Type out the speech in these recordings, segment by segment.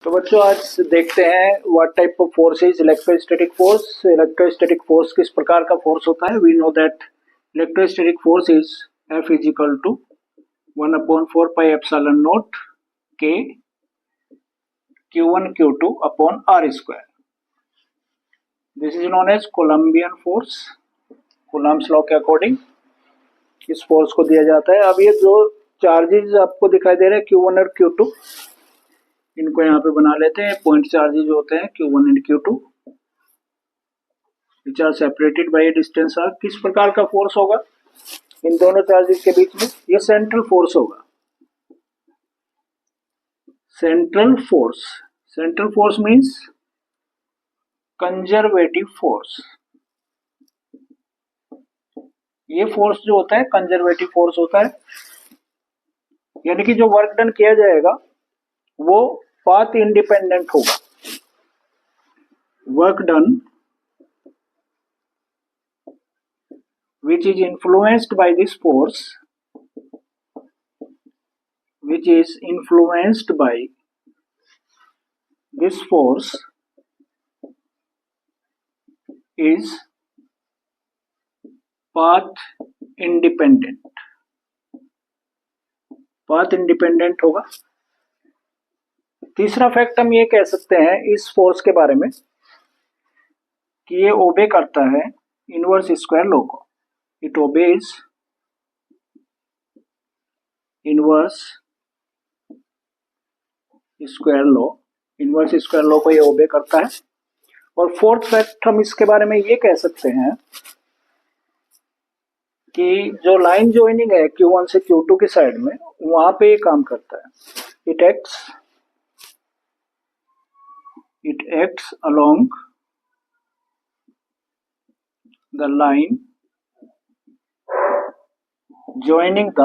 तो बच्चों आज देखते हैं what type of force is electrostatic force. Electrostatic force किस प्रकार का फोर्स होता है। We know that electrostatic force is F is equal to 1/4 pi epsilon naught K Q1 Q2 upon R square. This is known as Coulombian force. Coulomb's law के according इस force को दिया जाता है। अब ये जो चार्जेस आपको दिखाई दे रहे हैं Q1 और Q2, इनको यहाँ पे बना लेते हैं। पॉइंट चार्जेज होते हैं Q1 and Q2 which are separated by distance r. किस प्रकार का फोर्स होगा इन दोनों चार्जेस के बीच में? ये सेंट्रल फोर्स होगा। Central force, central force means conservative force. ये फोर्स जो होता है कंजर्वेटिव फोर्स होता है, यानी कि जो वर्क डन किया जाएगा वो पाथ इंडिपेंडेंट होगा। Work done which is influenced by this force, which is influenced by this force is path independent। path independent होगा। तीसरा फैक्ट हम ये कह सकते हैं इस फोर्स के बारे में कि ये ओबे करता है इनवर्स स्क्वायर लॉ को। It obeys inverse square law. Inverse square law को ये ओबे करता है। और फोर्थ फैक्ट हम इसके बारे में ये कह सकते हैं कि जो लाइन ज्वाइनिंग है Q1 से Q2 के साइड में, वहां पे ये काम करता है। It acts along the line joining the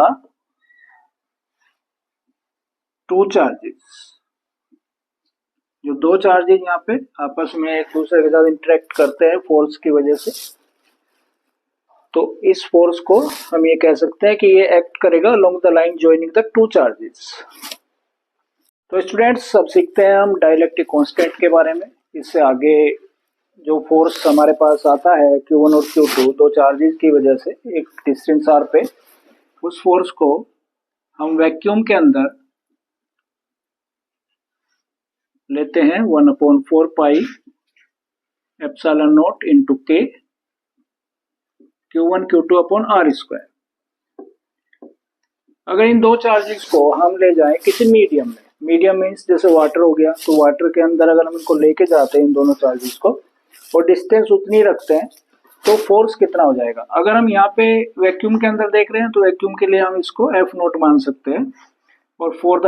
two charges. जो दो चार्जेस यहाँ पे आपस में एक दूसरे के साथ इंटरेक्ट करते हैं फोर्स की वजह से, तो इस फोर्स को हम ये कह सकते हैं कि ये एक्ट करेगा along the line joining the two charges. तो स्टूडेंट्स अब सीखते हैं हम डाइलेक्ट्रिक कांस्टेंट के बारे में। इससे आगे जो फोर्स हमारे पास आता है Q1 और Q2 दो चार्जेस की वजह से एक डिस्टेंस r पे, उस फोर्स को हम वैक्यूम के अंदर लेते हैं 1/4 pi epsilon not into K Q1 Q2 upon R square. अगर इन दो चार्जेस को हम ले जाएं किसी मीडियम में, मीडियम मीन्स जैसे वाटर हो गया, तो वाटर के अंदर अगर हम इनको लेके जाते हैं इन दोनों चार्जेस को और डिस्टेंस उतनी रखते हैं, तो फोर्स कितना हो जाएगा। अगर हम यहाँ पे वैक्यूम के अंदर देख रहे हैं तो वैक्यूम के लिए हम इसको F नॉट मान सकते हैं, और फॉर द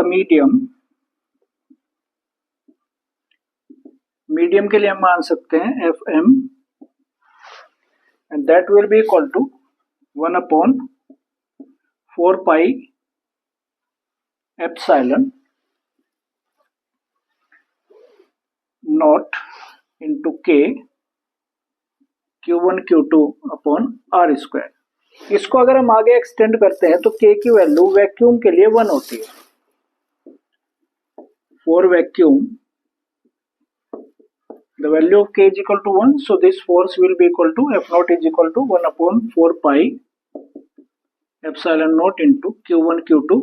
मीडियम के लिए हम मान सकते हैं FM, and that will be equal to 1/4 pi epsilon naught into K Q1 Q2 upon R square. इसको अगर हम आगे एक्सटेंड करते हैं तो K की वैल्यू वैक्यूम के लिए 1 होती है। For vacuum the value of K is equal to 1, so this force will be equal to F naught is equal to 1/4 pi epsilon naught into Q1 Q2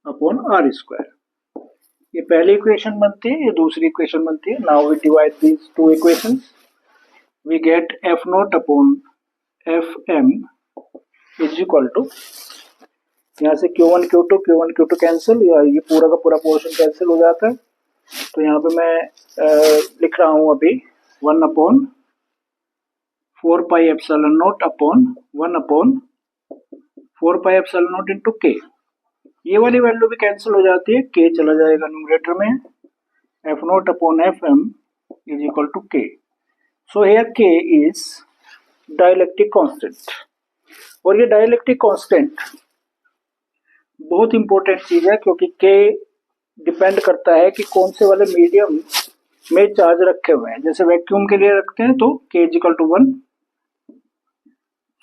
upon R square. ये पहली equation बनती है, ये दूसरी equation बनती है। Now we divide these two equations, we get F naught upon FM is equal to, यहाँ से Q1 Q2 कैंसिल, या ये पूरा का पूरा पोर्शन कैंसिल हो जाता है। तो यहाँ पे मैं लिख रहा हूँ अभी 1/4 pi epsilon not upon 1/4 pi epsilon not into K। ये वाली वैल्यू भी कैंसिल हो जाती है, K चला जाएगा न्यूमरेटर में। F naught upon FM is equal to K। So here K is dielectric constant. और ये डाइलेक्ट्रिक कांस्टेंट बहुत इंपॉर्टेंट चीज है, क्योंकि K डिपेंड करता है कि कौन से वाले मीडियम में चार्ज रखे हुए हैं। जैसे वैक्यूम के लिए रखते हैं तो K is equal to 1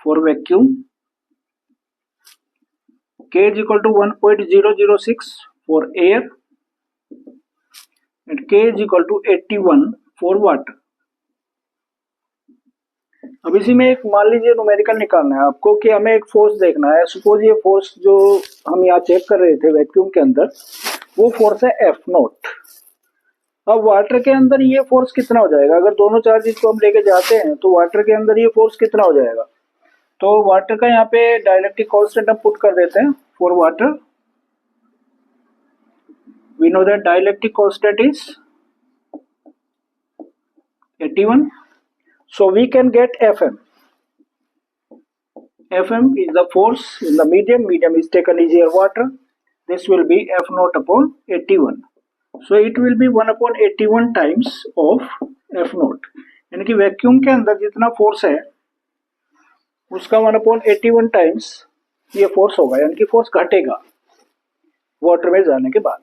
for vacuum, K is equal to 1.006 for air, and K is equal to 81 for water. अब इसी में एक मान लीजिए न्यूमेरिकल निकालना है आपको कि हमें एक फोर्स देखना है। सपोज ये फोर्स जो हम यहाँ चेक कर रहे थे वैक्यूम के अंदर, वो फोर्स है एफ नॉट। अब वाटर के अंदर ये फोर्स कितना हो जाएगा? अगर दोनों चार्जेस को हम लेके जाते हैं तो वाटर के अंदर ये फोर्स कितना हो जाएगा? तो वाटर का यहाँ पे डाइलेक्ट्रिक कांस्टेंट हम पुट कर देते हैं for water. We know that dielectric constant is 81. So we can get Fm. Fm is the force in the medium. Medium is taken as air water. This will be F naught upon 81. So it will be 1 upon 81 times of F naught. यानी कि vacuum के अंदर जितना force है उसका 1 upon 81 times ये force होगा, यानी कि फोर्स घटेगा वाटर में जाने के बाद।